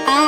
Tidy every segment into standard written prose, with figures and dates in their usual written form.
बुद्धि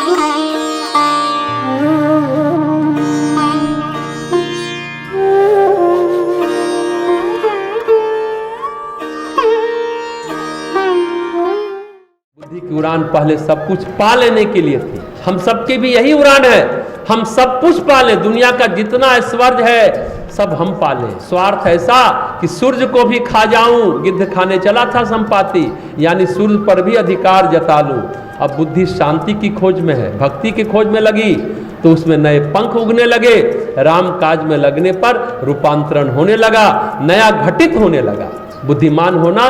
की उड़ान पहले सब कुछ पा लेने के लिए थी। हम सबकी भी यही उड़ान है, हम सब कुछ पाले, दुनिया का जितना ऐश्वर्य है सब हम पाले। स्वार्थ ऐसा कि सूर्य को भी खा जाऊं, गिद्ध खाने चला था संपाति, यानी सूर्य पर भी अधिकार जता लूं। अब बुद्धि शांति की खोज में है, भक्ति की खोज में लगी तो उसमें नए पंख उगने लगे। राम काज में लगने पर रूपांतरण होने लगा, नया घटित होने लगा। बुद्धिमान होना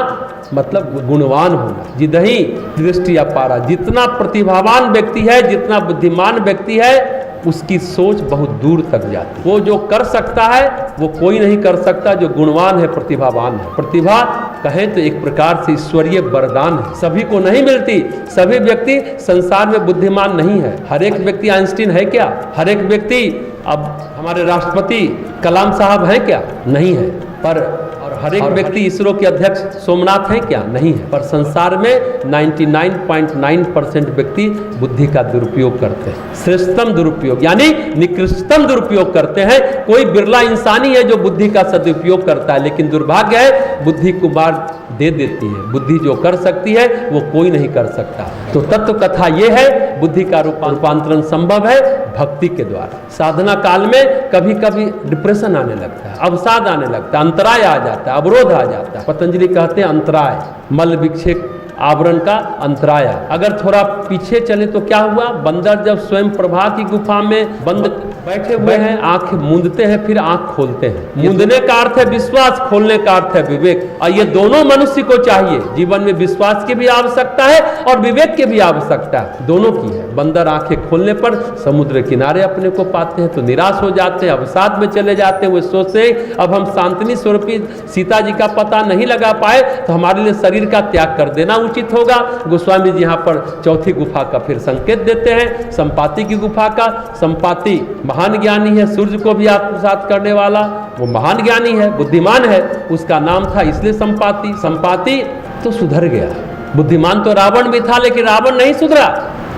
मतलब गुणवान होना। जिदही दृष्टि अपारा, जितना प्रतिभावान व्यक्ति है, जितना बुद्धिमान व्यक्ति है, उसकी सोच बहुत दूर तक जाती है। वो जो कर सकता है वो कोई नहीं कर सकता जो गुणवान है, प्रतिभावान है। प्रतिभा कहें तो एक प्रकार से ईश्वरीय वरदान है, सभी को नहीं मिलती। सभी व्यक्ति संसार में बुद्धिमान नहीं है। हर एक व्यक्ति आइंस्टीन है क्या? हर एक व्यक्ति अब हमारे राष्ट्रपति कलाम साहब हैं क्या? नहीं है। पर और हर एक व्यक्ति इसरो के अध्यक्ष सोमनाथ हैं क्या? नहीं है। पर संसार में 99.9% व्यक्ति बुद्धि का दुरुपयोग करते हैं। श्रेष्ठतम दुरुपयोग यानी निकृष्टतम दुरुपयोग करते हैं। कोई बिरला इंसान ही है जो बुद्धि का सदुपयोग करता है, लेकिन दुर्भाग्य है बुद्धि को मार दे देती है। बुद्धि जो कर सकती है वो कोई नहीं कर सकता। तो तत्व कथा ये है, बुद्धि का रूपांतरण संभव है भक्ति के द्वारा। साधना काल में कभी कभी डिप्रेशन आने लगता है, अवसाद आने लगता है, अंतराय आ जाता है, अवरोध आ जाता है। पतंजलि कहते हैं अंतराय, मल विक्षेप आवरण का अंतराय। अगर थोड़ा पीछे चले तो क्या हुआ? बंदर जब स्वयं प्रभा की गुफा में बंद बैठे हुए हैं, आंख मूंदते हैं फिर आंख खोलते हैं। मूंदने का अर्थ है विश्वास, खोलने का अर्थ है विवेक। और ये दोनों मनुष्य को चाहिए। जीवन में विश्वास की भी आवश्यकता है और विवेक की भी आवश्यकता है, दोनों की है। बंदर आंखें खोलने पर समुद्र किनारे अपने को पाते हैं तो निराश हो जाते हैं, अवसाद में चले जाते हैं। वो सोचते हैं अब हम शांतिनी स्वरूपी सीता जी का पता नहीं लगा पाए तो हमारे लिए शरीर का त्याग कर देना उचित होगा। गोस्वामी जी यहाँ पर चौथी गुफा का फिर संकेत देते हैं, संपाति की गुफा का। संपाति महान ज्ञानी है, सूर्य को भी आत्मसात करने वाला, वो महान ज्ञानी है, बुद्धिमान है। उसका नाम था इसलिए संपाति। संपाति तो सुधर गया। बुद्धिमान तो रावण भी था, लेकिन रावण नहीं सुधरा।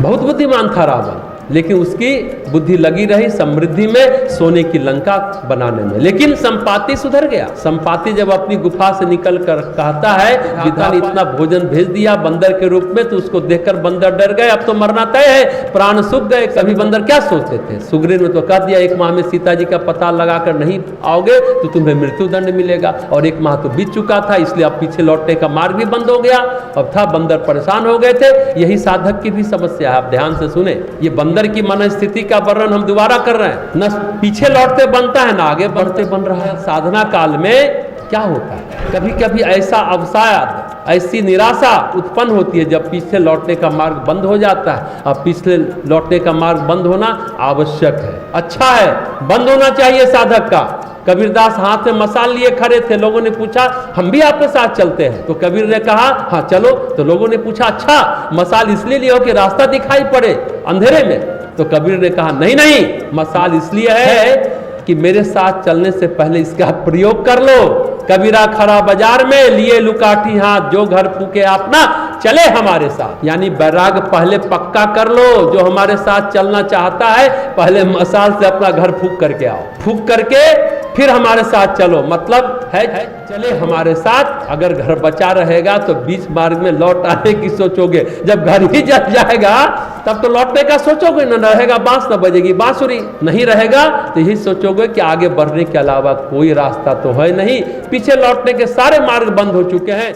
बहुत बुद्धिमान था रावण, लेकिन उसकी बुद्धि लगी रही समृद्धि में, सोने की लंका बनाने में। लेकिन संपाति सुधर गया। संपाति जब अपनी गुफा से निकल कर कहता है पिता ने इतना भोजन भेज दिया बंदर के रूप में, तो उसको देखकर बंदर डर गए, अब तो मरना तय है, प्राण सूख गए। कभी बंदर क्या सोचते थे? सुग्रीव ने तो कह दिया 1 माह में सीता जी का पता लगाकर नहीं आओगे तो तुम्हें मृत्यु दंड मिलेगा। और 1 माह तो बीत चुका था, इसलिए अब पीछे लौटने का मार्ग भी बंद हो गया। अब था बंदर परेशान हो गए थे। यही साधक की भी समस्या है। आप ध्यान से सुने, ये बंदर की मन स्थिति का वर्णन हम दोबारा कर रहे हैं। न पीछे लौटते बनता है, ना आगे बढ़ते बन रहा है। साधना काल में क्या होता है? कभी कभी ऐसा अवसाद, ऐसी निराशा उत्पन्न होती है जब पीछे लौटने का मार्ग बंद हो जाता है। अब पीछे लौटने का मार्ग बंद होना आवश्यक है, अच्छा है, बंद होना चाहिए साधक का। कबीरदास हाथ में मसाल लिए खड़े थे, लोगों ने पूछा हम भी आपके साथ चलते हैं, तो कबीर ने कहा हाँ चलो। तो लोगों ने पूछा अच्छा मसाल इसलिए लियो कि रास्ता दिखाई पड़े अंधेरे में? तो कबीर ने कहा नहीं नहीं, मसाल इसलिए है कि मेरे साथ चलने से पहले इसका प्रयोग कर लो। कबीरा खड़ा बाजार में लिए लुकाठी हाथ, जो घर फूके अपना चले हमारे साथ। यानी बैराग पहले पक्का कर लो। जो हमारे साथ चलना चाहता है पहले मसाल से अपना घर फूक करके आओ, फूक करके फिर हमारे साथ चलो। मतलब है चले हमारे साथ। अगर घर बचा रहेगा तो बीच मार्ग में लौट आने की सोचोगे, जब घर ही जल जाएगा तब तो लौटने का सोचोगे। न रहेगा बांस न बजेगी बांसुरी, नहीं रहेगा तो यही सोचोगे कि आगे बढ़ने के अलावा कोई रास्ता तो है नहीं, पीछे लौटने के सारे मार्ग बंद हो चुके हैं।